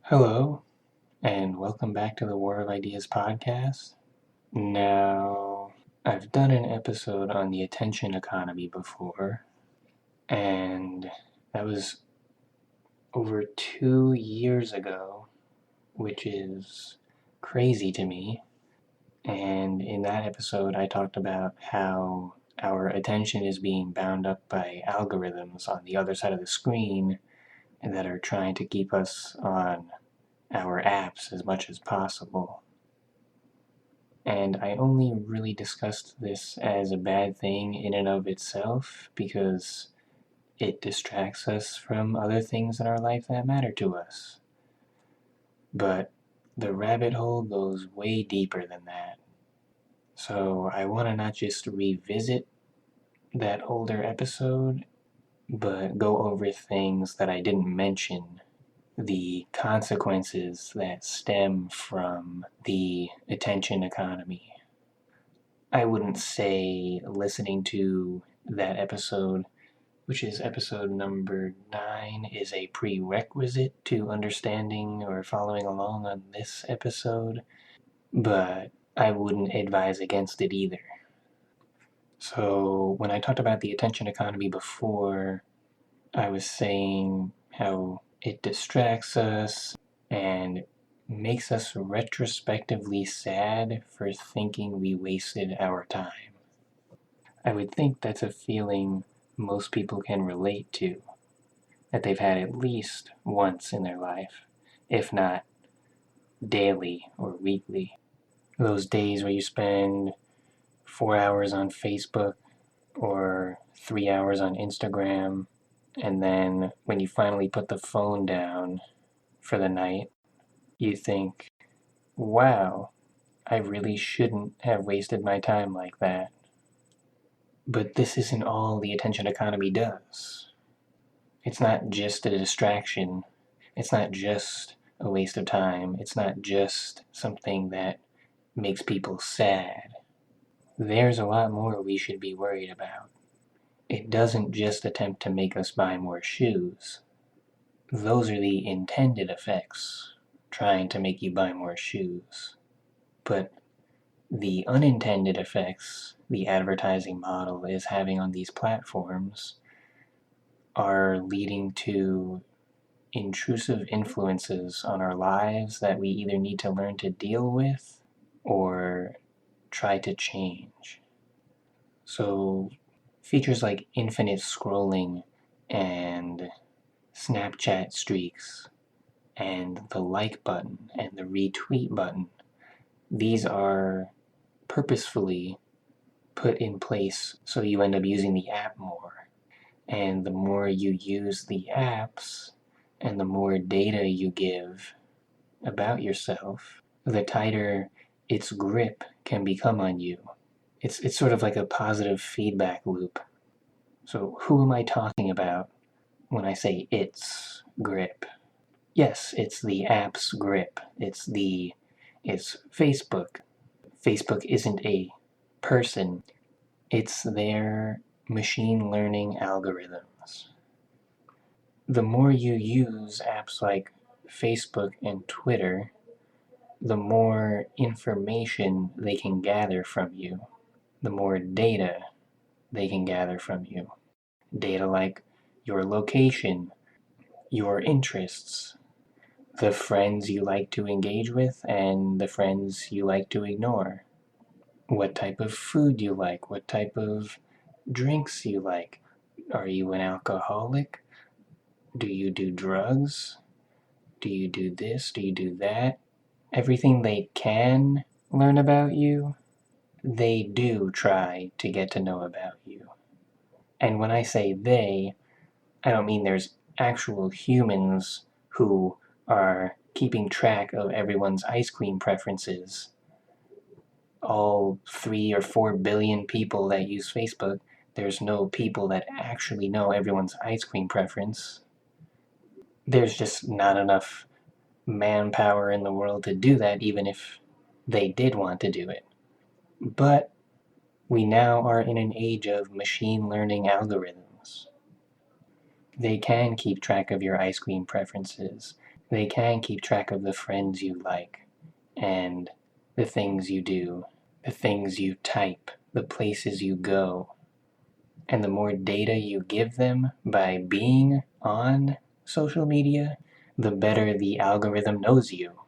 Hello, and welcome back to the War of Ideas podcast. Now, I've done an episode on the attention economy before, and that was over 2 years ago, which is crazy to me. And in that episode, I talked about how our attention is being bound up by algorithms on the other side of the screen that are trying to keep us on our apps as much as possible. And I only really discussed this as a bad thing in and of itself because it distracts us from other things in our life that matter to us. But the rabbit hole goes way deeper than that. So I want to not just revisit that older episode, but go over things that I didn't mention, the consequences that stem from the attention economy. I wouldn't say listening to that episode, which is episode number 9, is a prerequisite to understanding or following along on this episode, but I wouldn't advise against it either. So when I talked about the attention economy before, I was saying how it distracts us and makes us retrospectively sad for thinking we wasted our time. I would think that's a feeling most people can relate to, that they've had at least once in their life, if not daily or weekly. Those days where you spend 4 hours on Facebook or 3 hours on Instagram, and then when you finally put the phone down for the night, you think, wow, I really shouldn't have wasted my time like that. But this isn't all the attention economy does. It's not just a distraction. It's not just a waste of time. It's not just something that makes people sad. There's a lot more we should be worried about. It doesn't just attempt to make us buy more shoes. Those are the intended effects, trying to make you buy more shoes. But the unintended effects the advertising model is having on these platforms are leading to intrusive influences on our lives that we either need to learn to deal with or try to change. So features like infinite scrolling and Snapchat streaks and the like button and the retweet button, these are purposefully put in place so you end up using the app more. And the more you use the apps and the more data you give about yourself, the tighter its grip can become on you. It's sort of like a positive feedback loop. So who am I talking about when I say its grip? Yes, it's the app's grip. It's Facebook. Facebook isn't a person. It's their machine learning algorithms. The more you use apps like Facebook and Twitter, the more information they can gather from you, the more data they can gather from you. Data like your location, your interests, the friends you like to engage with, and the friends you like to ignore. What type of food you like, what type of drinks you like. Are you an alcoholic? Do you do drugs? Do you do this? Do you do that? Everything they can learn about you, they do try to get to know about you. And when I say they, I don't mean there's actual humans who are keeping track of everyone's ice cream preferences. All 3 or 4 billion people that use Facebook, there's no people that actually know everyone's ice cream preference. There's just not enough manpower in the world to do that, even if they did want to do it. But we now are in an age of machine learning algorithms. They can keep track of your ice cream preferences. they can keep track of the friends you like, and the things you do, the things you type, the places you go. And the more data you give them by being on social media, the better the algorithm knows you.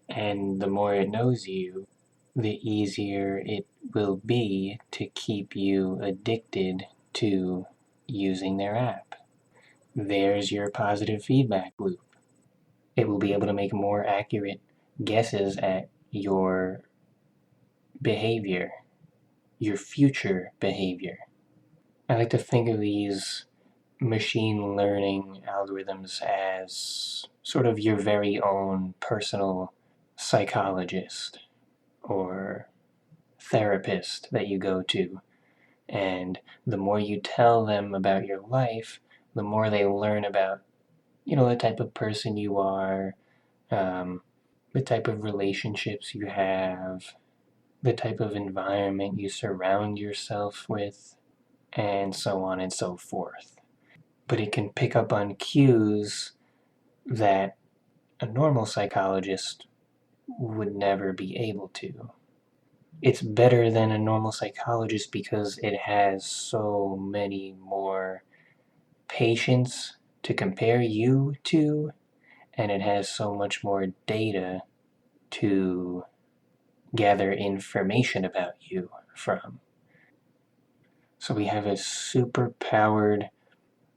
And the more it knows you, the easier it will be to keep you addicted to using their app. There's your positive feedback loop. It will be able to make more accurate guesses at your behavior, your future behavior. I like to think of these machine learning algorithms as sort of your very own personal psychologist or therapist that you go to. And the more you tell them about your life, the more they learn about, the type of person you are, the type of relationships you have, the type of environment you surround yourself with, and so on and so forth. But it can pick up on cues that a normal psychologist would never be able to. It's better than a normal psychologist because it has so many more patients to compare you to, and it has so much more data to gather information about you from. So we have a super powered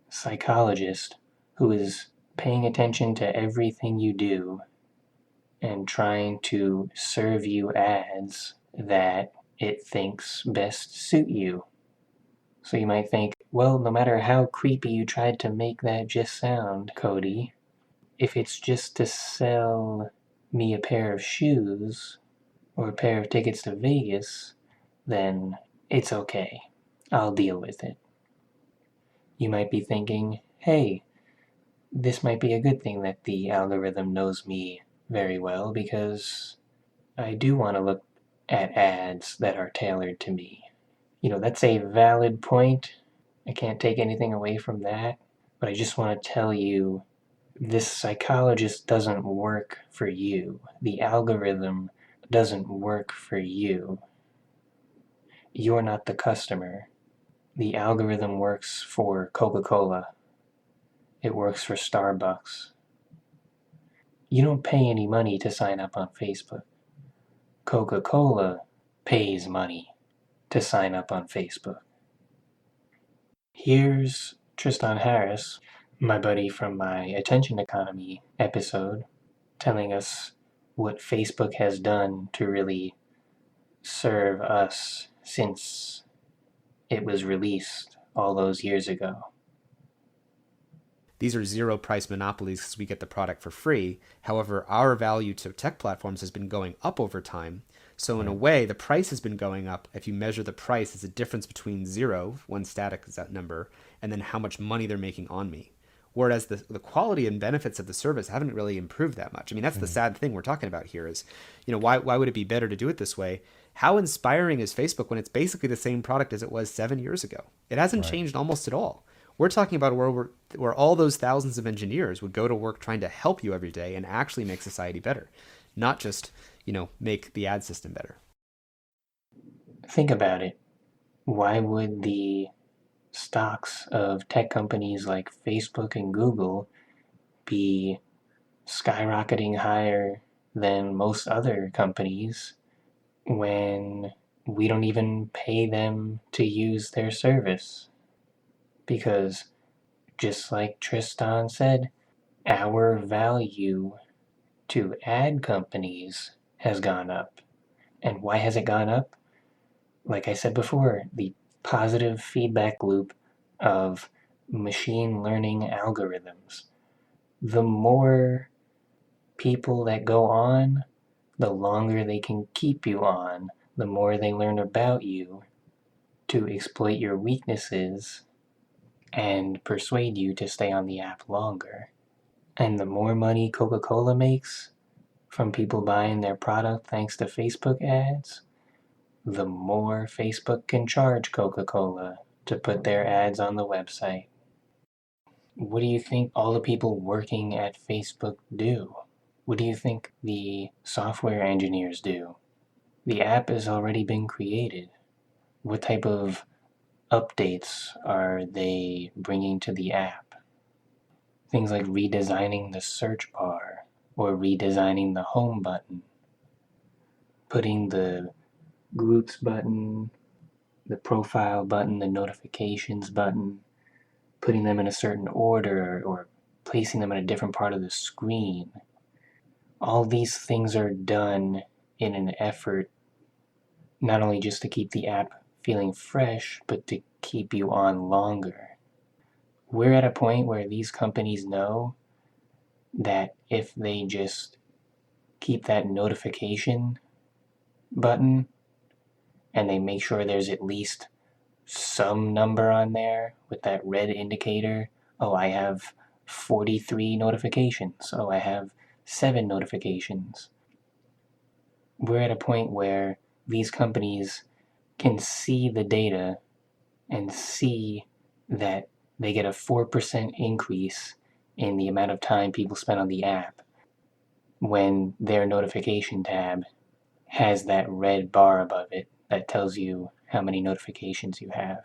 psychologist who is paying attention to everything you do and trying to serve you ads that it thinks best suit you. So you might think, well, no matter how creepy you tried to make that just sound, Cody, if it's just to sell me a pair of shoes or a pair of tickets to Vegas, then it's okay. I'll deal with it. You might be thinking, hey, this might be a good thing that the algorithm knows me very well because I do want to look at ads that are tailored to me. That's a valid point. I can't take anything away from that, but I just want to tell you this psychologist doesn't work for you. The algorithm doesn't work for you. You're not the customer. The algorithm works for Coca-Cola. It works for Starbucks. You don't pay any money to sign up on Facebook. Coca-Cola pays money to sign up on Facebook. Here's Tristan Harris, my buddy from my Attention Economy episode, telling us what Facebook has done to really serve us since it was released all those years ago. These are zero price monopolies because we get the product for free. However, our value to tech platforms has been going up over time. So in a way, the price has been going up. If you measure the price as a difference between zero, one static is that number, and then how much money they're making on me. Whereas the quality and benefits of the service haven't really improved that much. I mean, that's the sad thing we're talking about here is, why would it be better to do it this way? How inspiring is Facebook when it's basically the same product as it was 7 years ago? It hasn't changed almost at all. We're talking about a world where all those thousands of engineers would go to work trying to help you every day and actually make society better, not just, make the ad system better. Think about it. Why would the stocks of tech companies like Facebook and Google be skyrocketing higher than most other companies when we don't even pay them to use their service? Because just like Tristan said, our value to ad companies has gone up. And why has it gone up? Like I said before, the positive feedback loop of machine learning algorithms. The more people that go on, the longer they can keep you on, the more they learn about you to exploit your weaknesses and persuade you to stay on the app longer. And the more money Coca-Cola makes from people buying their product thanks to Facebook ads, the more Facebook can charge Coca-Cola to put their ads on the website. What do you think all the people working at Facebook do? What do you think the software engineers do? The app has already been created. What type of updates are they bringing to the app? Things like redesigning the search bar or redesigning the home button, putting the groups button, the profile button, the notifications button, putting them in a certain order or placing them in a different part of the screen. All these things are done in an effort not only just to keep the app feeling fresh, but to keep you on longer. We're at a point where these companies know that if they just keep that notification button and they make sure there's at least some number on there with that red indicator, oh, I have 43 notifications, oh, I have 7 notifications. We're at a point where these companies can see the data and see that they get a 4% increase in the amount of time people spend on the app when their notification tab has that red bar above it that tells you how many notifications you have.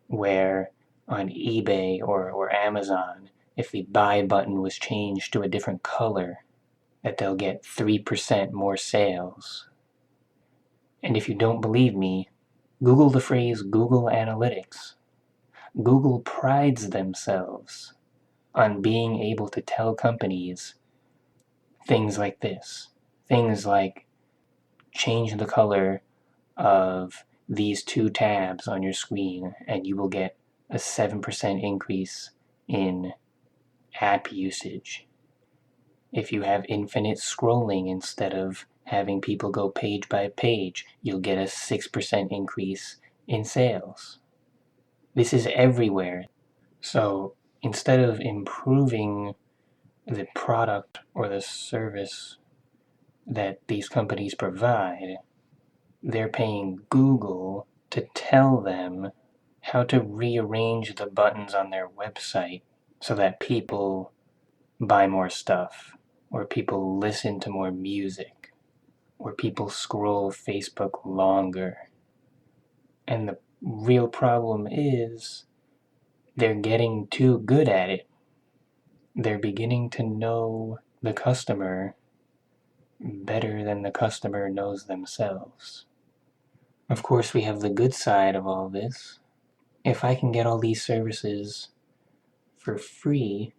Where on eBay or Amazon, if the buy button was changed to a different color, that they'll get 3% more sales. And if you don't believe me, Google the phrase Google Analytics. Google prides themselves on being able to tell companies things like this. Things like change the color of these two tabs on your screen and you will get a 7% increase in app usage. If you have infinite scrolling instead of having people go page by page, you'll get a 6% increase in sales. This is everywhere. So instead of improving the product or the service that these companies provide, they're paying Google to tell them how to rearrange the buttons on their website so that people buy more stuff, or people listen to more music, or people scroll Facebook longer. And the real problem is they're getting too good at it. They're beginning to know the customer better than the customer knows themselves. Of course, we have the good side of all this. If I can get all these services for free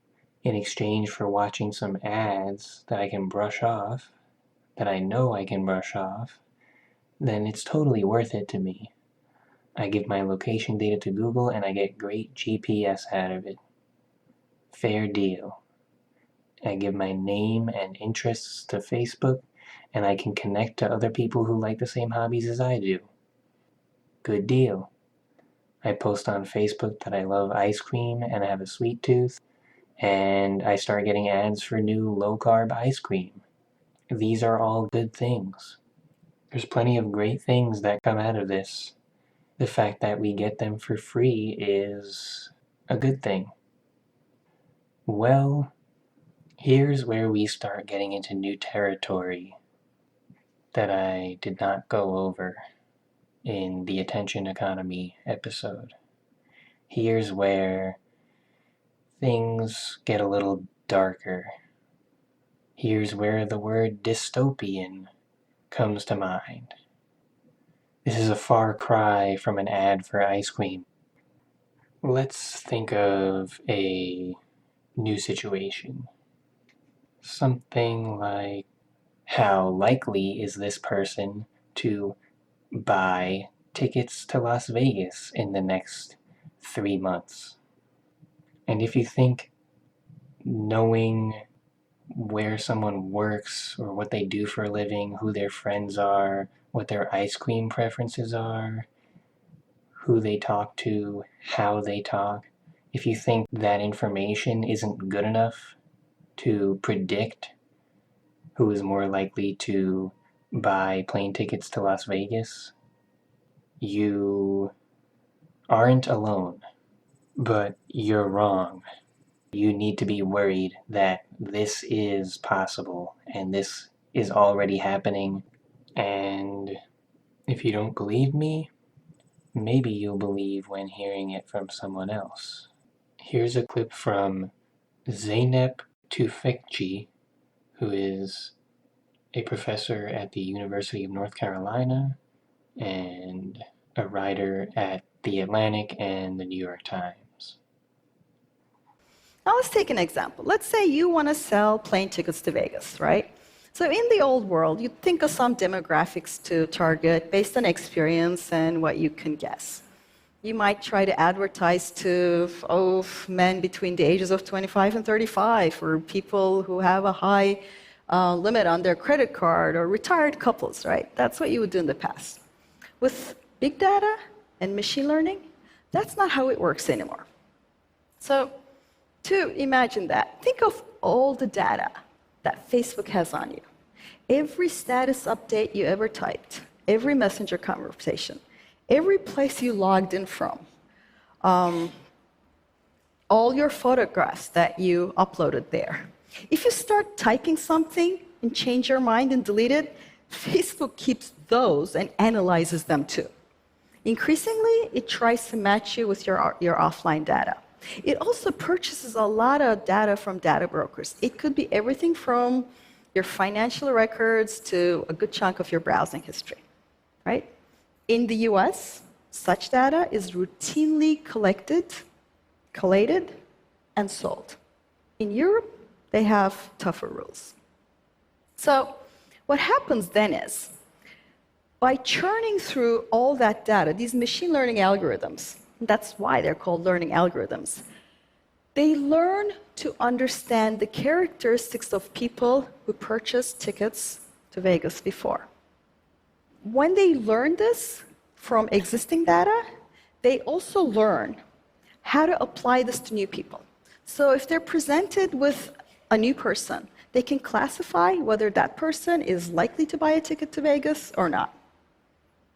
in exchange for watching some ads that I can brush off, that I know I can brush off, then it's totally worth it to me. I give my location data to Google and I get great GPS out of it. Fair deal. I give my name and interests to Facebook and I can connect to other people who like the same hobbies as I do. Good deal. I post on Facebook that I love ice cream and I have a sweet tooth, and I start getting ads for new low-carb ice cream. These are all good things. There's plenty of great things that come out of this. The fact that we get them for free is a good thing. Well, here's where we start getting into new territory that I did not go over in the attention economy episode. Here's where things get a little darker. Here's where the word dystopian comes to mind. This is a far cry from an ad for ice cream. Let's think of a new situation. Something like, how likely is this person to buy tickets to Las Vegas in the next 3 months? And if you think knowing where someone works or what they do for a living, who their friends are, what their ice cream preferences are, who they talk to, how they talk, if you think that information isn't good enough to predict who is more likely to buy plane tickets to Las Vegas, you aren't alone, but you're wrong. you need to be worried that this is possible and this is already happening. And if you don't believe me, maybe you'll believe when hearing it from someone else. Here's a clip from Zeynep Tufekci, who is a professor at the University of North Carolina and a writer at The Atlantic and the New York Times. Now let's take an example. Let's say you want to sell plane tickets to Vegas, right? So in the old world, you'd think of some demographics to target based on experience and what you can guess. You might try to advertise to men between the ages of 25 and 35, or people who have a high limit on their credit card, or retired couples, right? That's what you would do in the past. With big data and machine learning, that's not how it works anymore. So to imagine that, think of all the data that Facebook has on you. Every status update you ever typed, every messenger conversation, every place you logged in from, all your photographs that you uploaded there. If you start typing something and change your mind and delete it, Facebook keeps those and analyzes them too. Increasingly, it tries to match you with your offline data. It also purchases a lot of data from data brokers. It could be everything from your financial records to a good chunk of your browsing history, right? In the US, such data is routinely collected, collated, and sold. In Europe, they have tougher rules. So what happens then is, by churning through all that data, these machine learning algorithms, that's why they're called learning algorithms, they learn to understand the characteristics of people who purchased tickets to Vegas before. When they learn this from existing data, they also learn how to apply this to new people. So if they're presented with a new person, they can classify whether that person is likely to buy a ticket to Vegas or not.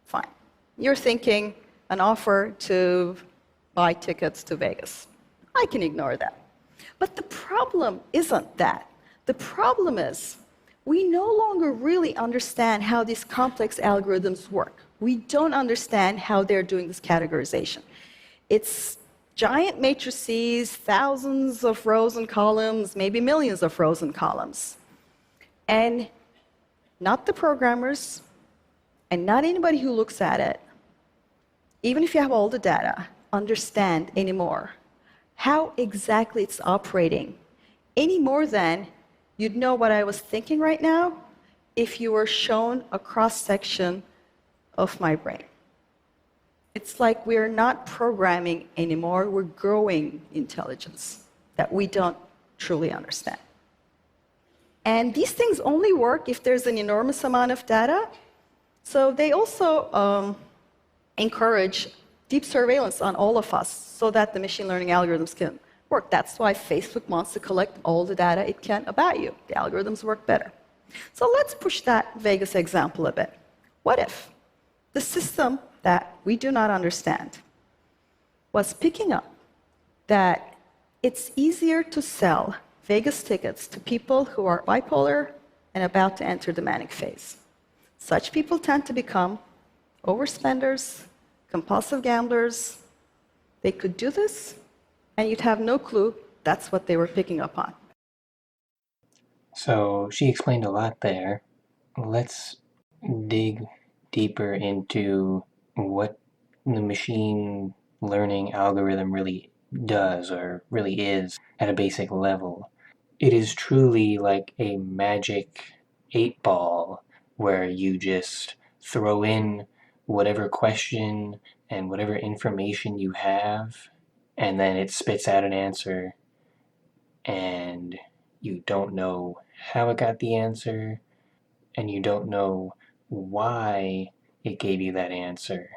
Fine. You're thinking an offer to buy tickets to Vegas. I can ignore that. But the problem isn't that. The problem is we no longer really understand how these complex algorithms work. We don't understand how they're doing this categorization. It's giant matrices, thousands of rows and columns, maybe millions of rows and columns. And not the programmers, and not anybody who looks at it, even if you have all the data, understand anymore how exactly it's operating, any more than you'd know what I was thinking right now if you were shown a cross-section of my brain. It's like we're not programming anymore, we're growing intelligence that we don't truly understand. And these things only work if there's an enormous amount of data. So they also encourage deep surveillance on all of us so that the machine learning algorithms can work. That's why Facebook wants to collect all the data it can about you. The algorithms work better. So let's push that Vegas example a bit. What if the system that we do not understand was picking up that it's easier to sell Vegas tickets to people who are bipolar and about to enter the manic phase? Such people tend to become overspenders, compulsive gamblers. They could do this, and you'd have no clue that's what they were picking up on. So she explained a lot there. Let's dig deeper into what the machine learning algorithm really does or really is at a basic level. It is truly like a magic 8-ball where you just throw in whatever question and whatever information you have, and then it spits out an answer, and you don't know how it got the answer, and you don't know why it gave you that answer.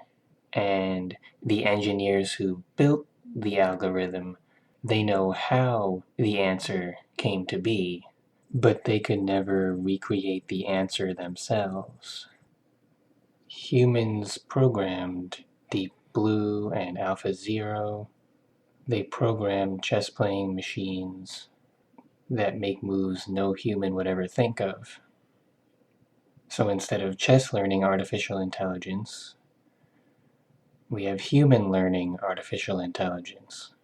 And the engineers who built the algorithm, they know how the answer came to be, but they could never recreate the answer themselves. Humans programmed Deep Blue and AlphaZero, They program chess-playing machines that make moves no human would ever think of. So instead of chess learning artificial intelligence, we have human learning artificial intelligence,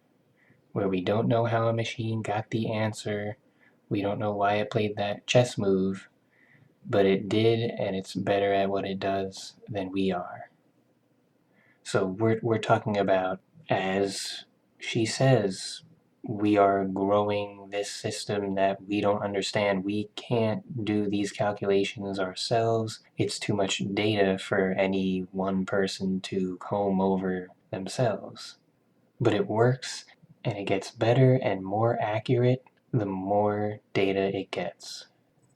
where we don't know how a machine got the answer, we don't know why it played that chess move, but it did, and it's better at what it does than we are. So we're talking about, as she says, we are growing this system that we don't understand. We can't do these calculations ourselves. It's too much data for any one person to comb over themselves. But it works, and it gets better and more accurate the more data it gets.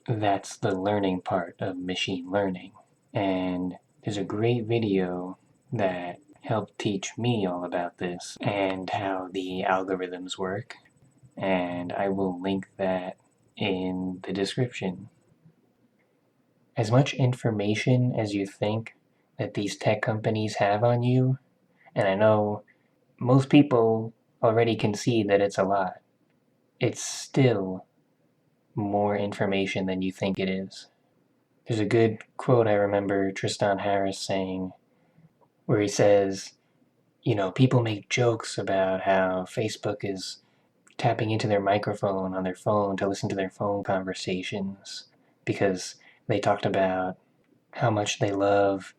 That's the learning part of machine learning. And there's a great video that helped teach me all about this and how the algorithms work, and I will link that in the description. As much information as you think that these tech companies have on you, and I know most people already concede that it's a lot, it's still more information than you think it is. There's a good quote I remember Tristan Harris saying, where he says, people make jokes about how Facebook is tapping into their microphone on their phone to listen to their phone conversations because they talked about how much they love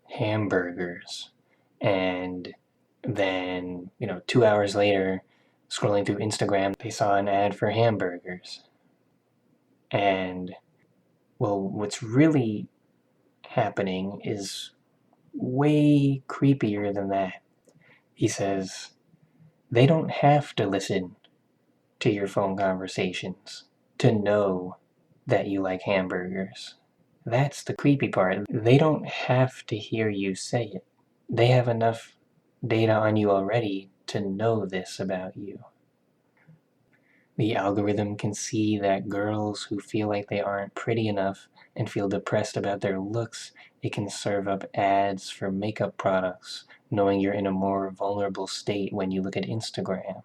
hamburgers. And then, 2 hours later, scrolling through Instagram, they saw an ad for hamburgers. And, well, what's really happening is way creepier than that. He says, they don't have to listen to your phone conversations to know that you like hamburgers. That's the creepy part. They don't have to hear you say it. They have enough data on you already to know this about you. The algorithm can see that girls who feel like they aren't pretty enough and feel depressed about their looks, it can serve up ads for makeup products, knowing you're in a more vulnerable state when you look at Instagram.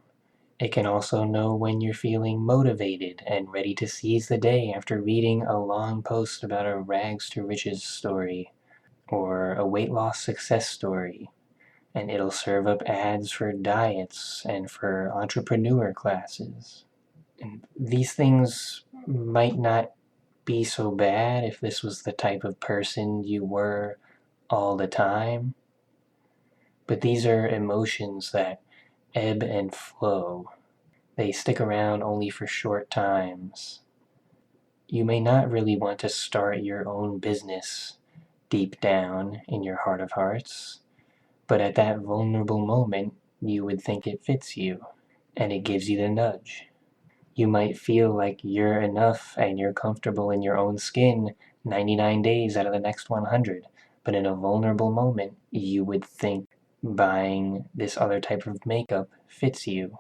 It can also know when you're feeling motivated and ready to seize the day after reading a long post about a rags to riches story or a weight loss success story. And it'll serve up ads for diets and for entrepreneur classes. And these things might not be so bad if this was the type of person you were all the time, but these are emotions that ebb and flow. They stick around only for short times. You may not really want to start your own business deep down in your heart of hearts, but at that vulnerable moment, you would think it fits you, and it gives you the nudge. You might feel like you're enough and you're comfortable in your own skin 99 days out of the next 100, but in a vulnerable moment, you would think buying this other type of makeup fits you.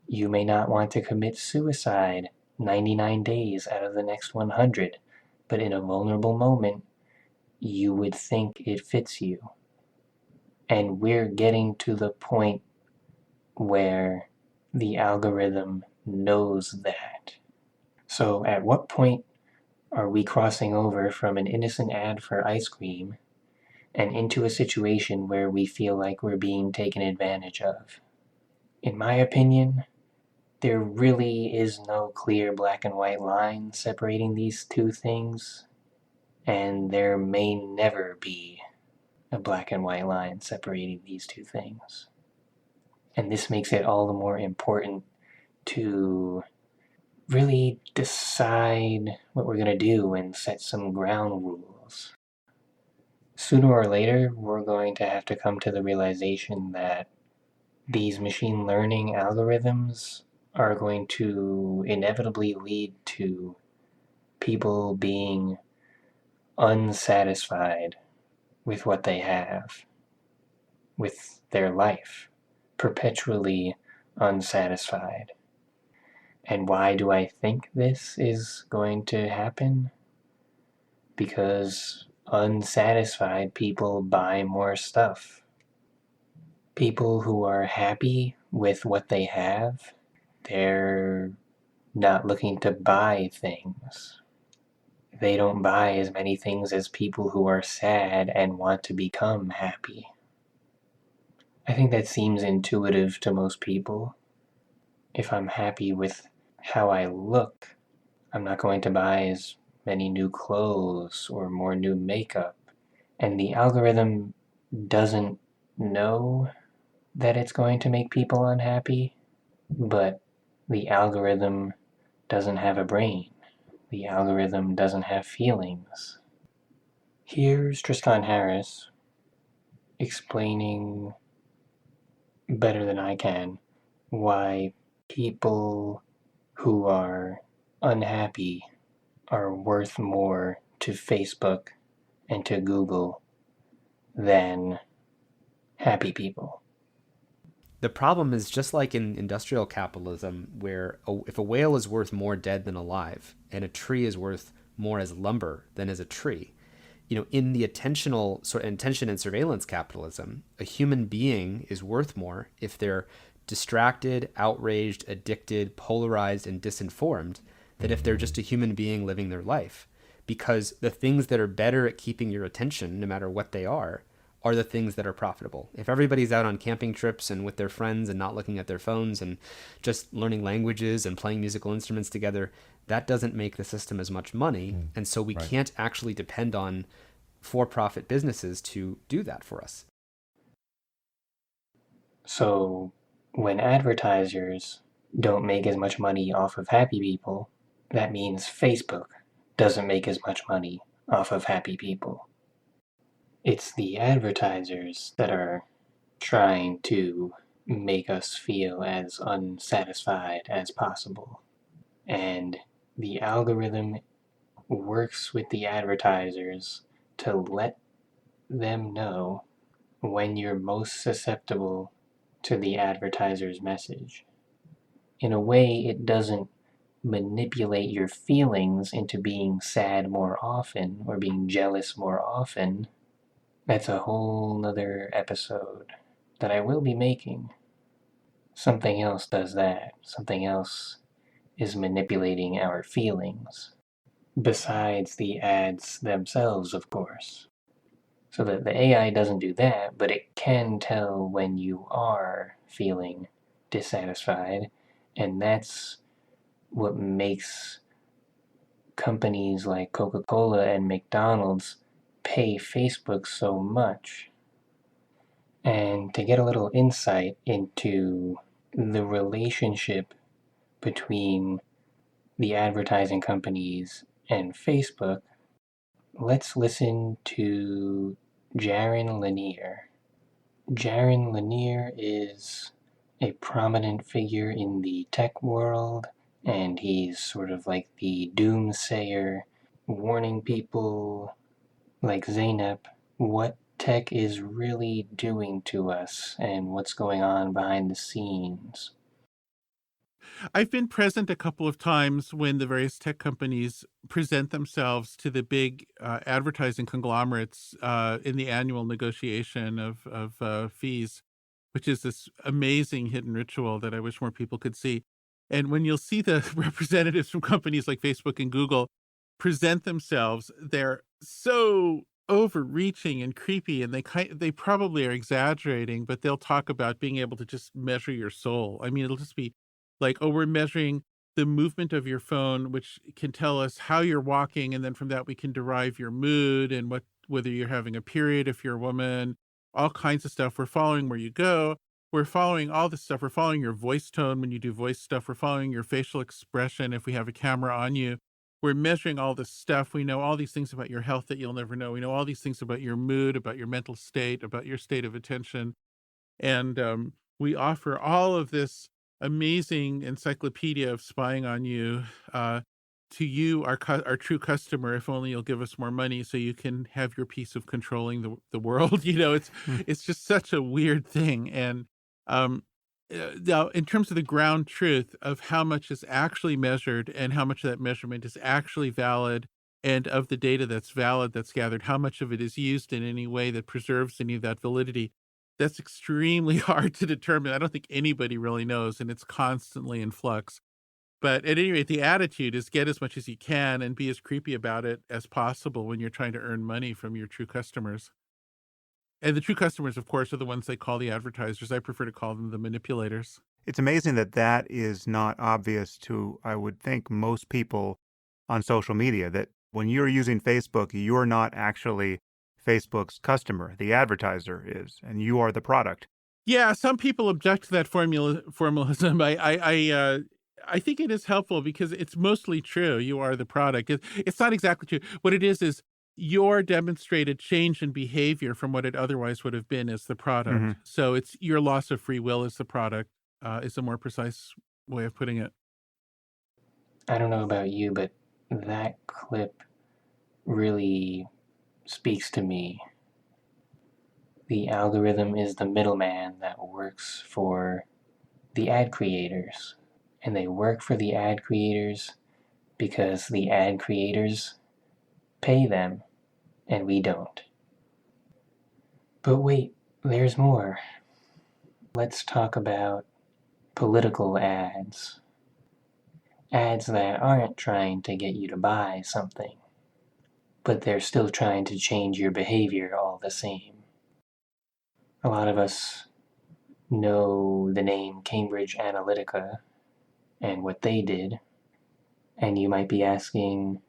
You may not want to commit suicide 99 days out of the next 100, but in a vulnerable moment, you would think it fits you. And we're getting to the point where the algorithm knows that. So at what point are we crossing over from an innocent ad for ice cream and into a situation where we feel like we're being taken advantage of? In my opinion, there really is no clear black and white line separating these two things, and there may never be a black and white line separating these two things. And this makes it all the more important to really decide what we're going to do and set some ground rules. Sooner or later, we're going to have to come to the realization that these machine learning algorithms are going to inevitably lead to people being unsatisfied with what they have, with their life, perpetually unsatisfied. And why do I think this is going to happen? Because unsatisfied people buy more stuff. People who are happy with what they have, they're not looking to buy things. They don't buy as many things as people who are sad and want to become happy. I think that seems intuitive to most people. If I'm happy with how I look, I'm not going to buy as many new clothes or more new makeup. And the algorithm doesn't know that it's going to make people unhappy, but the algorithm doesn't have a brain. The algorithm doesn't have feelings. Here's Tristan Harris explaining better than I can why people who are unhappy are worth more to Facebook and to Google than happy people. The problem is just like in industrial capitalism, where if a whale is worth more dead than alive, and a tree is worth more as lumber than as a tree, in the attention and surveillance capitalism, a human being is worth more if they're distracted, outraged, addicted, polarized, and disinformed than if they're just a human being living their life. Because the things that are better at keeping your attention, no matter what they are the things that are profitable. If everybody's out on camping trips and with their friends and not looking at their phones and just learning languages and playing musical instruments together, that doesn't make the system as much money. And so we can't actually depend on for-profit businesses to do that for us. So when advertisers don't make as much money off of happy people, that means Facebook doesn't make as much money off of happy people. It's the advertisers that are trying to make us feel as unsatisfied as possible. And the algorithm works with the advertisers to let them know when you're most susceptible to the advertiser's message. In a way, it doesn't manipulate your feelings into being sad more often or being jealous more often. That's a whole nother episode that I will be making. Something else does that. Something else is manipulating our feelings. Besides the ads themselves, of course. So that the AI doesn't do that, but it can tell when you are feeling dissatisfied, and that's what makes companies like Coca-Cola and McDonald's pay Facebook so much. And to get a little insight into the relationship between the advertising companies and Facebook, let's listen to Jaron Lanier. Jaron Lanier is a prominent figure in the tech world, and he's sort of like the doomsayer, warning people like Zainab what tech is really doing to us and what's going on behind the scenes. I've been present a couple of times when the various tech companies present themselves to the big advertising conglomerates in the annual negotiation of fees, which is this amazing hidden ritual that I wish more people could see. And when you'll see the representatives from companies like Facebook and Google present themselves, they're so overreaching and creepy, and they probably are exaggerating, but they'll talk about being able to just measure your soul. I mean, it'll just be like, oh, we're measuring the movement of your phone, which can tell us how you're walking, and then from that we can derive your mood and whether you're having a period if you're a woman, all kinds of stuff. We're following where you go. We're following all this stuff. We're following your voice tone when you do voice stuff. We're following your facial expression if we have a camera on you. We're measuring all this stuff. We know all these things about your health that you'll never know. We know all these things about your mood, about your mental state, about your state of attention. And we offer all of this amazing encyclopedia of spying on you to you, our true customer, if only you'll give us more money so you can have your piece of controlling the world. It's just such a weird thing. And now, in terms of the ground truth of how much is actually measured and how much of that measurement is actually valid, and of the data that's valid, that's gathered, how much of it is used in any way that preserves any of that validity, That's extremely hard to determine. I don't think anybody really knows, and it's constantly in flux. But at any rate, the attitude is get as much as you can and be as creepy about it as possible when you're trying to earn money from your true customers. And the true customers, of course, are the ones they call the advertisers. I prefer to call them the manipulators. It's amazing that that is not obvious to, I would think, most people on social media, that when you're using Facebook, you're not actually Facebook's customer. The advertiser is, and you are the product. Yeah, some people object to that formalism. I think it is helpful because it's mostly true. You are the product. It's not exactly true. What it is your demonstrated change in behavior from what it otherwise would have been as the product. Mm-hmm. So it's your loss of free will as the product, is a more precise way of putting it. I don't know about you, but that clip really speaks to me. The algorithm is the middleman that works for the ad creators. And they work for the ad creators because the ad creators pay them and we don't. But wait, there's more. Let's talk about political ads. Ads that aren't trying to get you to buy something, but they're still trying to change your behavior all the same. A lot of us know the name Cambridge Analytica and what they did, and you might be asking,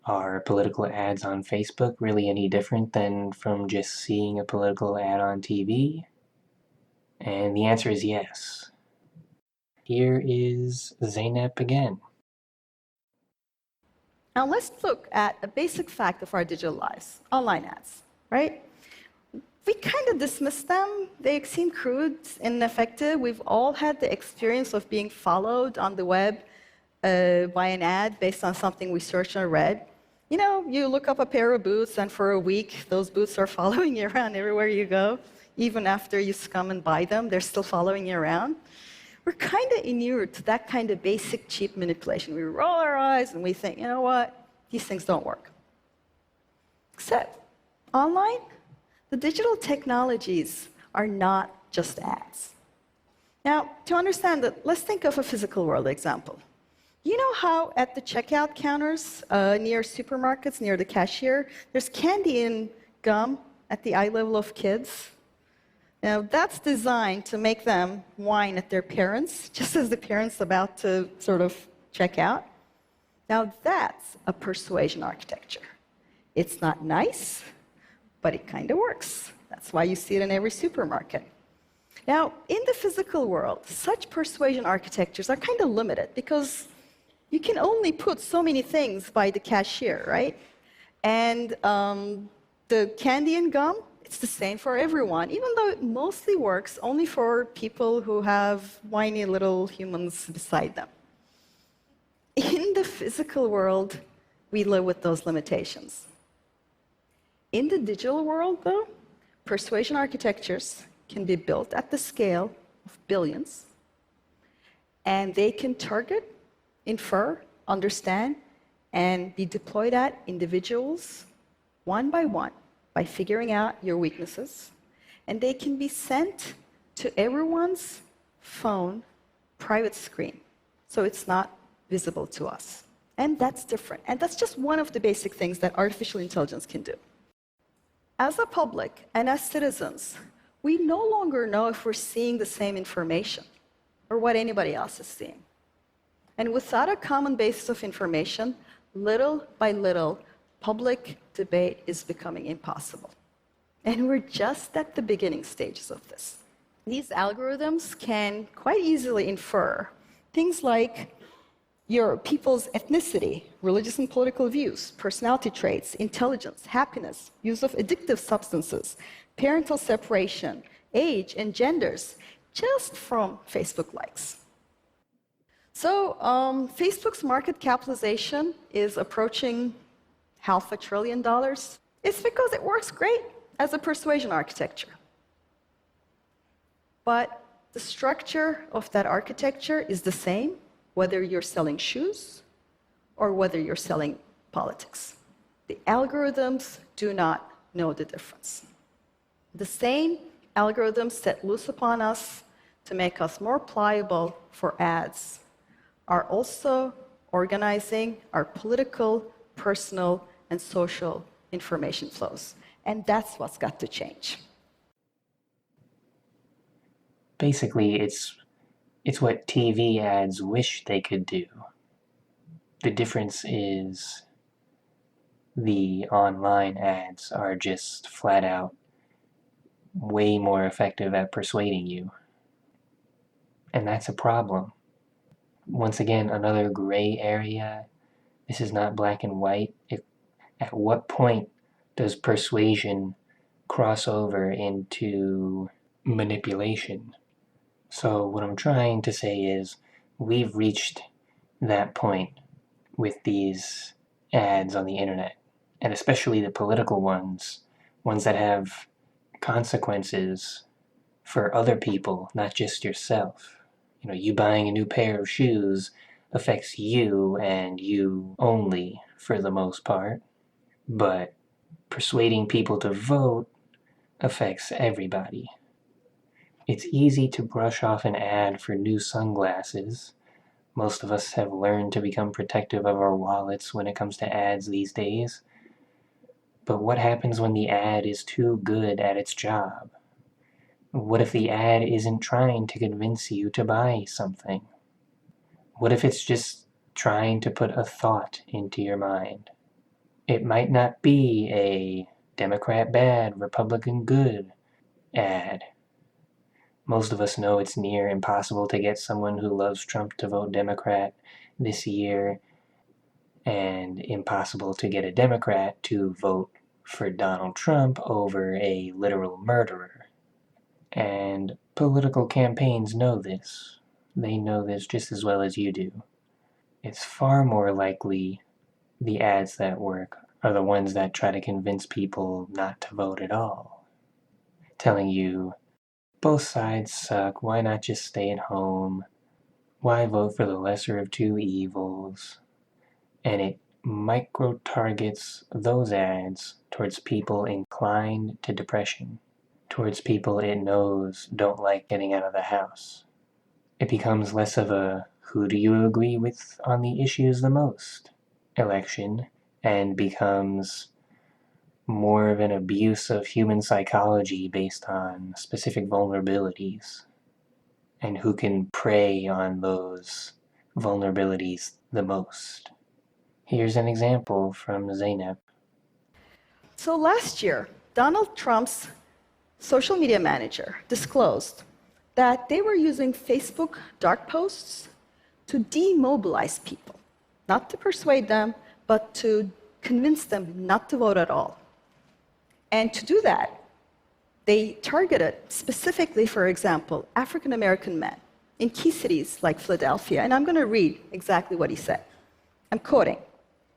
are political ads on Facebook really any different than from just seeing a political ad on TV? And the answer is yes. Here is Zeynep again. Now let's look at a basic fact of our digital lives, online ads, right? We kind of dismiss them. They seem crude and ineffective. We've all had the experience of being followed on the web by an ad based on something we searched or read. You know, you look up a pair of boots, and for a week, those boots are following you around everywhere you go. Even after you come and buy them, they're still following you around. We're kind of inured to that kind of basic, cheap manipulation. We roll our eyes and we think, you know what? These things don't work. Except online, the digital technologies are not just ads. Now, to understand that, let's think of a physical world example. You know how at the checkout counters near supermarkets, near the cashier, there's candy and gum at the eye level of kids? Now, that's designed to make them whine at their parents, just as the parents about to sort of check out. Now, that's a persuasion architecture. It's not nice, but it kind of works. That's why you see it in every supermarket. Now, in the physical world, such persuasion architectures are kind of limited because you can only put so many things by the cashier, right? And the candy and gum, it's the same for everyone, even though it mostly works only for people who have whiny little humans beside them. In the physical world, we live with those limitations. In the digital world, though, persuasion architectures can be built at the scale of billions, and they can target, infer, understand, and be deployed at individuals one by figuring out your weaknesses, and they can be sent to everyone's phone private screen, so it's not visible to us. And that's different. And that's just one of the basic things that artificial intelligence can do. As a public and as citizens, we no longer know if we're seeing the same information or what anybody else is seeing. And without a common basis of information, little by little, public debate is becoming impossible. And we're just at the beginning stages of this. These algorithms can quite easily infer things like your people's ethnicity, religious and political views, personality traits, intelligence, happiness, use of addictive substances, parental separation, age, and genders, just from Facebook likes. So Facebook's market capitalization is approaching $500 billion. It's because it works great as a persuasion architecture. But the structure of that architecture is the same whether you're selling shoes or whether you're selling politics. The algorithms do not know the difference. The same algorithms set loose upon us to make us more pliable for ads are also organizing our political, personal, and social information flows. And that's what's got to change. Basically, it's what TV ads wish they could do. The difference is the online ads are just flat out way more effective at persuading you. And that's a problem. Once again, another gray area. This is not black and white. At what point does persuasion cross over into manipulation? So what I'm trying to say is we've reached that point with these ads on the internet, and especially the political ones that have consequences for other people, not just yourself. You know, you buying a new pair of shoes affects you and you only for the most part, but persuading people to vote affects everybody. It's easy to brush off an ad for new sunglasses. Most of us have learned to become protective of our wallets when it comes to ads these days. But what happens when the ad is too good at its job? What if the ad isn't trying to convince you to buy something? What if it's just trying to put a thought into your mind? It might not be a Democrat bad, Republican good ad. Most of us know it's near impossible to get someone who loves Trump to vote Democrat this year, and impossible to get a Democrat to vote for Donald Trump over a literal murderer. And political campaigns know this. They know this just as well as you do. It's far more likely the ads that work are the ones that try to convince people not to vote at all. Telling you, both sides suck, why not just stay at home? Why vote for the lesser of two evils? And it micro-targets those ads towards people inclined to depression, towards people it knows don't like getting out of the house. It becomes less of a who do you agree with on the issues the most election, and becomes more of an abuse of human psychology based on specific vulnerabilities and who can prey on those vulnerabilities the most. Here's an example from Zeynep. So last year, Donald Trump's social media manager disclosed that they were using Facebook dark posts to demobilize people, not to persuade them, but to convince them not to vote at all. And to do that, they targeted specifically, for example, African American men in key cities like Philadelphia. And I'm going to read exactly what he said. I'm quoting.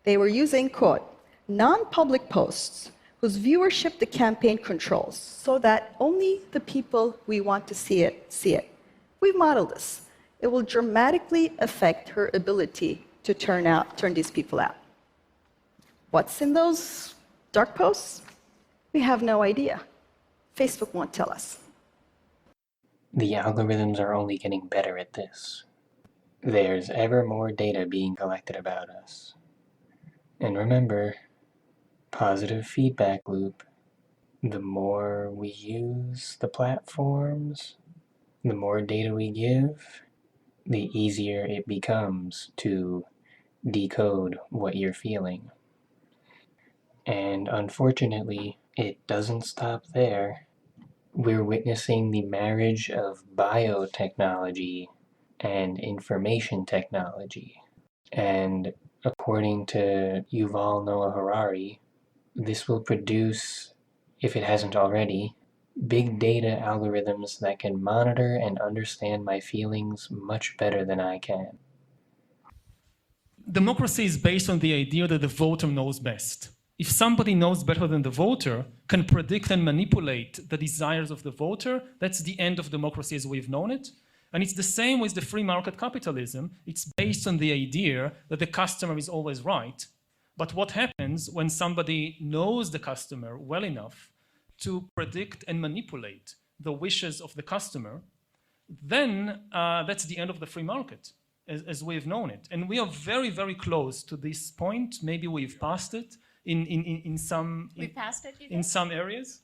They were using, quote, non-public posts whose viewership the campaign controls so that only the people we want to see it. We've modeled this. It will dramatically affect her ability to turn these people out. What's in those dark posts? We have no idea. Facebook won't tell us. The algorithms are only getting better at this. There's ever more data being collected about us. And remember, positive feedback loop. The more we use the platforms, the more data we give, the easier it becomes to decode what you're feeling. And unfortunately, it doesn't stop there. We're witnessing the marriage of biotechnology and information technology. And according to Yuval Noah Harari, this will produce, if it hasn't already, big data algorithms that can monitor and understand my feelings much better than I can. Democracy is based on the idea that the voter knows best. If somebody knows better than the voter, can predict and manipulate the desires of the voter, that's the end of democracy as we've known it. And it's the same with the free market capitalism. It's based on the idea that the customer is always right. But what happens when somebody knows the customer well enough to predict and manipulate the wishes of the customer, then that's the end of the free market as we've known it. And we are very, very close to this point. Maybe we've passed it in some areas.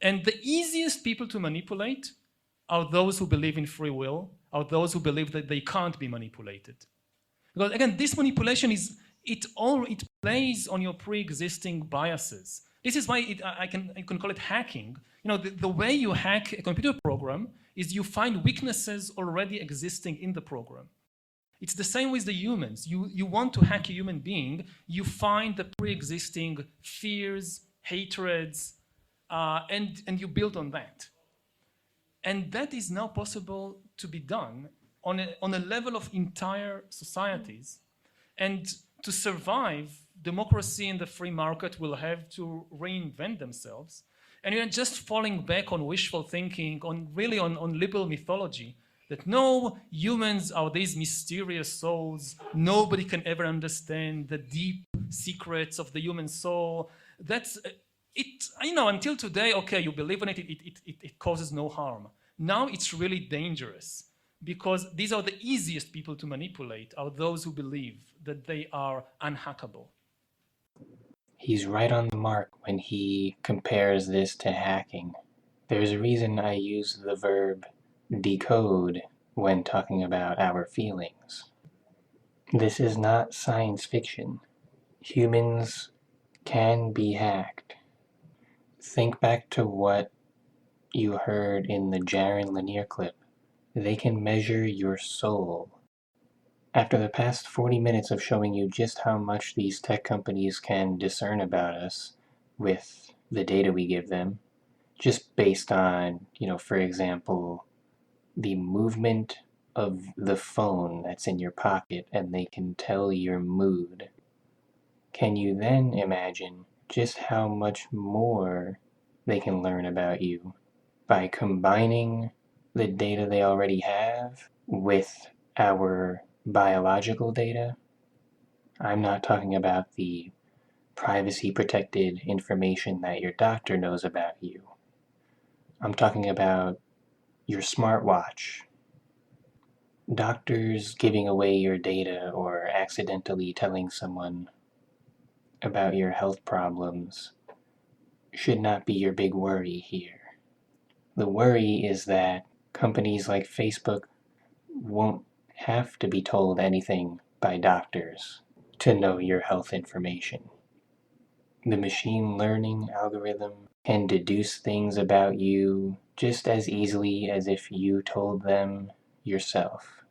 And the easiest people to manipulate are those who believe in free will, are those who believe that they can't be manipulated. Because again, this manipulation it plays on your pre-existing biases. This is why I can call it hacking. You know, the way you hack a computer program is you find weaknesses already existing in the program. It's the same with the humans. You want to hack a human being, you find the pre-existing fears, hatreds, and you build on that. And that is now possible to be done on a level of entire societies. And to survive, democracy and the free market will have to reinvent themselves. And you're just falling back on wishful thinking, on liberal mythology, that no, humans are these mysterious souls, nobody can ever understand the deep secrets of the human soul. That's it. You know, until today, okay, you believe in it, it causes no harm. Now it's really dangerous, because these are the easiest people to manipulate, are those who believe that they are unhackable. He's right on the mark when he compares this to hacking. There's a reason I use the verb decode when talking about our feelings. This is not science fiction. Humans can be hacked. Think back to what you heard in the Jaron Lanier clip. They can measure your soul. After the past 40 minutes of showing you just how much these tech companies can discern about us with the data we give them, just based on, for example, the movement of the phone that's in your pocket, and they can tell your mood. Can you then imagine just how much more they can learn about you by combining the data they already have with our biological data? I'm not talking about the privacy protected information that your doctor knows about you. I'm talking about your smartwatch. Doctors giving away your data or accidentally telling someone about your health problems should not be your big worry here. The worry is that companies like Facebook won't have to be told anything by doctors to know your health information. The machine learning algorithm can deduce things about you just as easily as if you told them yourself.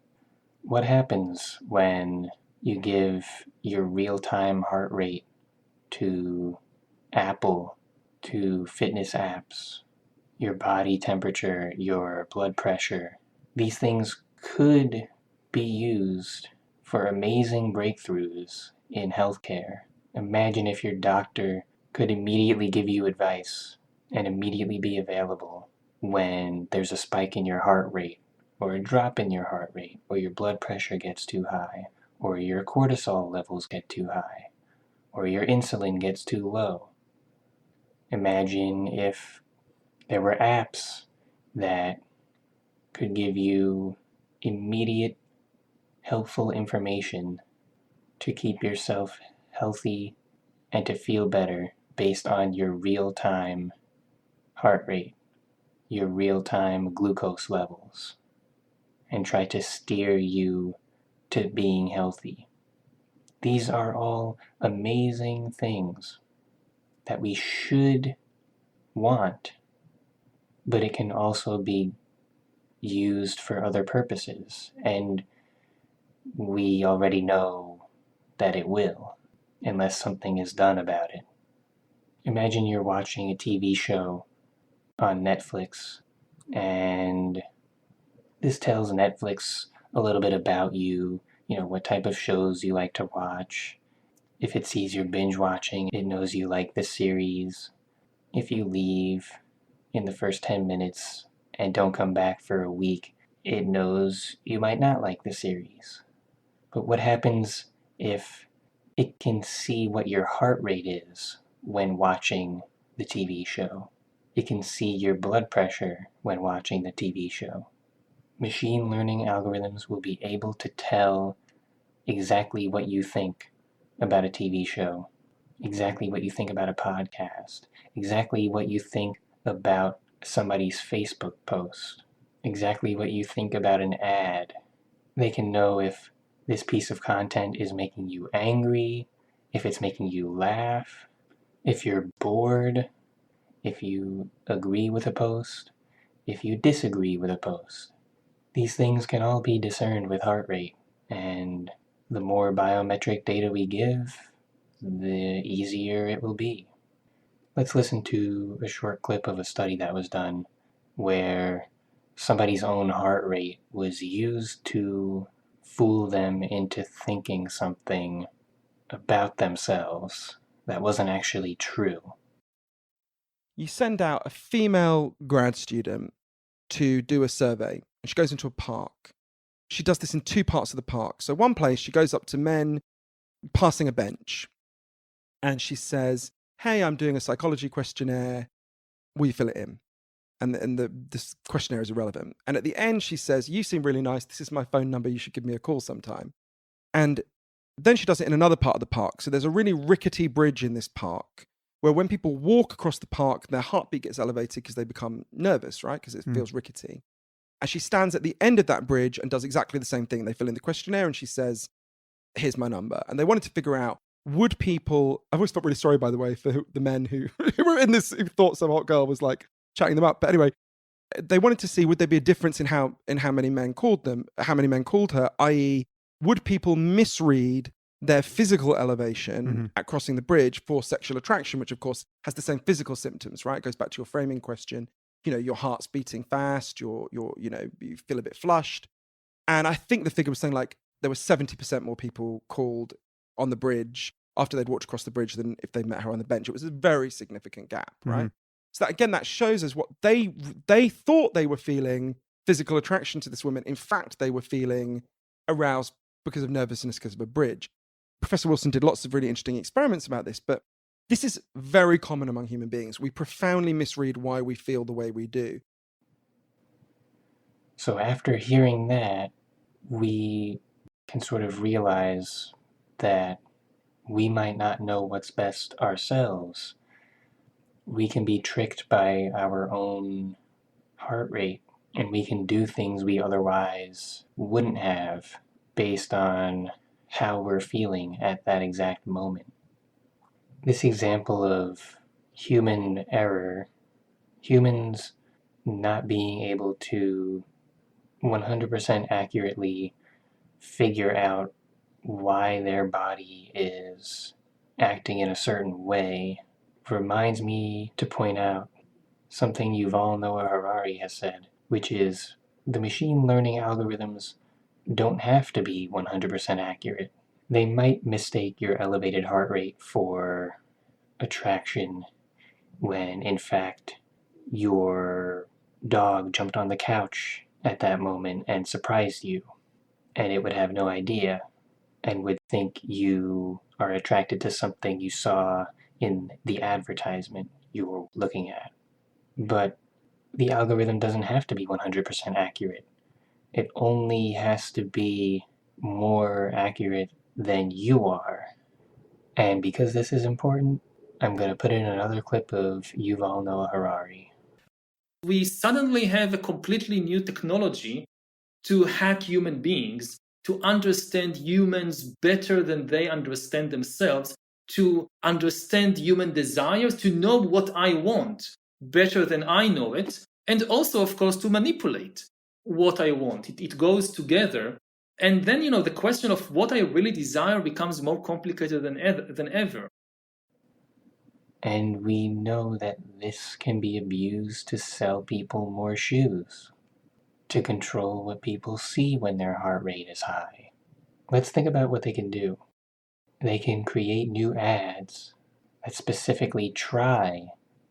What happens when you give your real-time heart rate to Apple, to fitness apps, your body temperature, your blood pressure? These things could be used for amazing breakthroughs in healthcare. Imagine if your doctor could immediately give you advice and immediately be available when there's a spike in your heart rate, or a drop in your heart rate, or your blood pressure gets too high, or your cortisol levels get too high, or your insulin gets too low. Imagine if there were apps that could give you immediate helpful information to keep yourself healthy and to feel better based on your real-time heart rate, your real-time glucose levels, and try to steer you to being healthy. These are all amazing things that we should want, but it can also be used for other purposes, and we already know that it will, unless something is done about it. Imagine you're watching a TV show on Netflix, and this tells Netflix a little bit about you, what type of shows you like to watch. If it sees you're binge watching, it knows you like the series. If you leave in the first 10 minutes and don't come back for a week, it knows you might not like the series. But what happens if it can see what your heart rate is when watching the TV show? It can see your blood pressure when watching the TV show. Machine learning algorithms will be able to tell exactly what you think about a TV show, exactly what you think about a podcast, exactly what you think about somebody's Facebook post, exactly what you think about an ad. They can know if this piece of content is making you angry, if it's making you laugh, if you're bored, if you agree with a post, if you disagree with a post. These things can all be discerned with heart rate, and the more biometric data we give, the easier it will be. Let's listen to a short clip of a study that was done where somebody's own heart rate was used to fool them into thinking something about themselves that wasn't actually true. You send out a female grad student to do a survey, and she goes into a park. She does this in two parts of the park. So one place, she goes up to men passing a bench, and she says, "Hey, I'm doing a psychology questionnaire. Will you fill it in?" And this questionnaire is irrelevant. And at the end, she says, "You seem really nice. This is my phone number. You should give me a call sometime." And then she does it in another part of the park. So there's a really rickety bridge in this park where when people walk across the park, their heartbeat gets elevated because they become nervous, right? Because it feels rickety. And she stands at the end of that bridge and does exactly the same thing. They fill in the questionnaire and she says, "Here's my number." And they wanted to figure out, would people, I've always felt really sorry, by the way, for the men who were in this, who thought some hot girl was like chatting them up. But anyway, they wanted to see, would there be a difference in how many men called them, how many men called her, i.e., would people misread their physical elevation at crossing the bridge for sexual attraction, which of course has the same physical symptoms, right? It goes back to your framing question. You know, your heart's beating fast, you feel a bit flushed. And I think the figure was saying like there were 70% more people called on the bridge after they'd walked across the bridge than if they'd met her on the bench. It was a very significant gap, right? So that, again, that shows us what they thought they were feeling physical attraction to this woman. In fact, they were feeling aroused because of nervousness because of a bridge. Professor Wilson did lots of really interesting experiments about this, but this is very common among human beings. We profoundly misread why we feel the way we do. So after hearing that, we can sort of realize that we might not know what's best ourselves. We can be tricked by our own heart rate, and we can do things we otherwise wouldn't have based on how we're feeling at that exact moment. This example of human error, humans not being able to 100% accurately figure out why their body is acting in a certain way, reminds me to point out something Yuval Noah Harari has said, which is the machine learning algorithms don't have to be 100% accurate. They might mistake your elevated heart rate for attraction when in fact your dog jumped on the couch at that moment and surprised you, and it would have no idea and would think you are attracted to something you saw in the advertisement you were looking at. But the algorithm doesn't have to be 100% accurate. It only has to be more accurate than you are. And because this is important, I'm going to put in another clip of Yuval Noah Harari. We suddenly have a completely new technology to hack human beings, to understand humans better than they understand themselves, to understand human desires, to know what I want better than I know it, and also, of course, to manipulate what I want. It goes together. And then, the question of what I really desire becomes more complicated than ever. And we know that this can be abused to sell people more shoes, to control what people see when their heart rate is high. Let's think about what they can do. They can create new ads that specifically try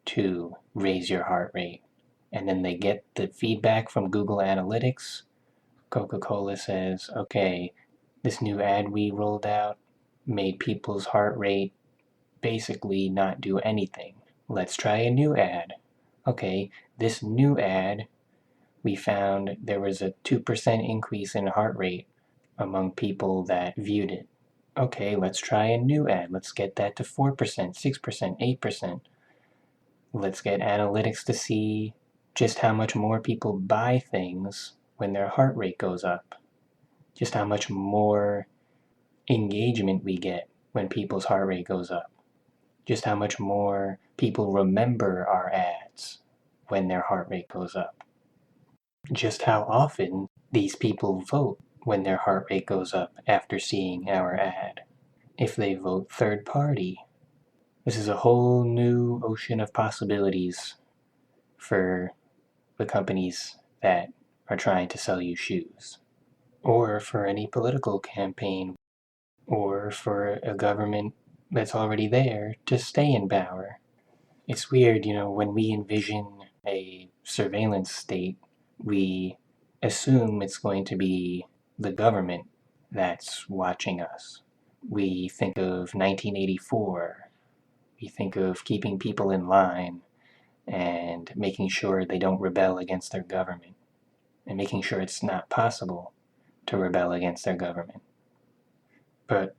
to raise your heart rate. And then they get the feedback from Google Analytics. Coca-Cola says, okay, this new ad we rolled out made people's heart rate basically not do anything. Let's try a new ad. okay, this new ad, we found there was a 2% increase in heart rate among people that viewed it. Okay, let's try a new ad. Let's get that to 4%, 6%, 8%. Let's get analytics to see just how much more people buy things when their heart rate goes up. Just how much more engagement we get when people's heart rate goes up. Just how much more people remember our ads when their heart rate goes up. Just how often these people vote when their heart rate goes up after seeing our ad. If they vote third party. This is a whole new ocean of possibilities for the companies that are trying to sell you shoes, or for any political campaign, or for a government that's already there to stay in power. It's weird, when we envision a surveillance state, we assume it's going to be the government that's watching us. We think of 1984. We think of keeping people in line and making sure they don't rebel against their government, and making sure it's not possible to rebel against their government. But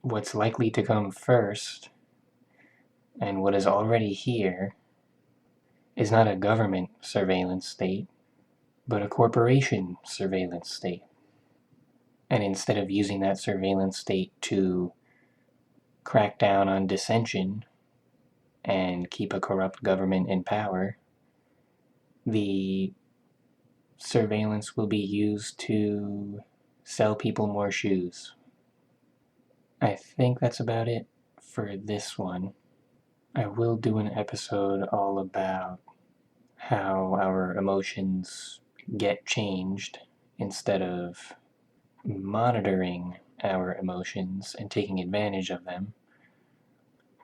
what's likely to come first, and what is already here, is not a government surveillance state, but a corporation surveillance state. And instead of using that surveillance state to crack down on dissension and keep a corrupt government in power, the surveillance will be used to sell people more shoes. I think that's about it for this one. I will do an episode all about how our emotions get changed instead of monitoring our emotions and taking advantage of them.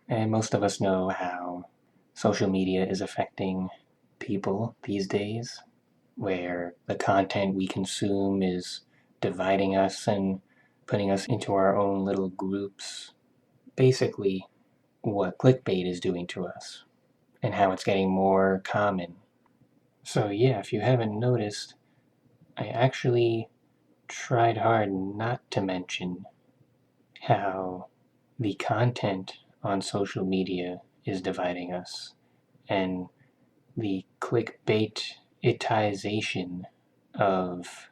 And most of us know how social media is affecting people these days, where the content we consume is dividing us and putting us into our own little groups. Basically, what clickbait is doing to us, and how it's getting more common. So yeah, if you haven't noticed, I actually tried hard not to mention how the content on social media is dividing us, and the clickbaitization of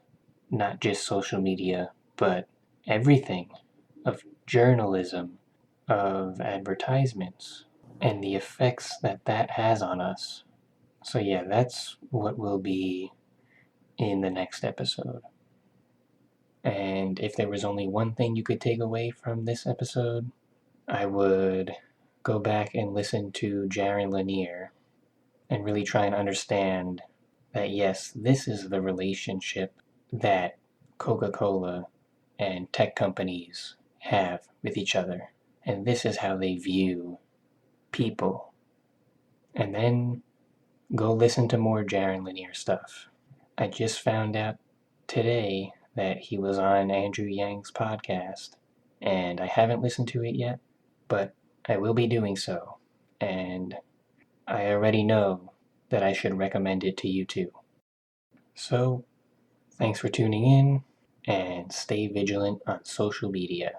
not just social media, but everything, of journalism, of advertisements, and the effects that that has on us. So yeah, that's what will be in the next episode. And if there was only one thing you could take away from this episode, I would go back and listen to Jaron Lanier and really try and understand that yes, this is the relationship that Coca-Cola and tech companies have with each other. And this is how they view people. And then go listen to more Jaron Lanier stuff. I just found out today that he was on Andrew Yang's podcast, and I haven't listened to it yet, but I will be doing so. And I already know that I should recommend it to you too. So, thanks for tuning in, and stay vigilant on social media.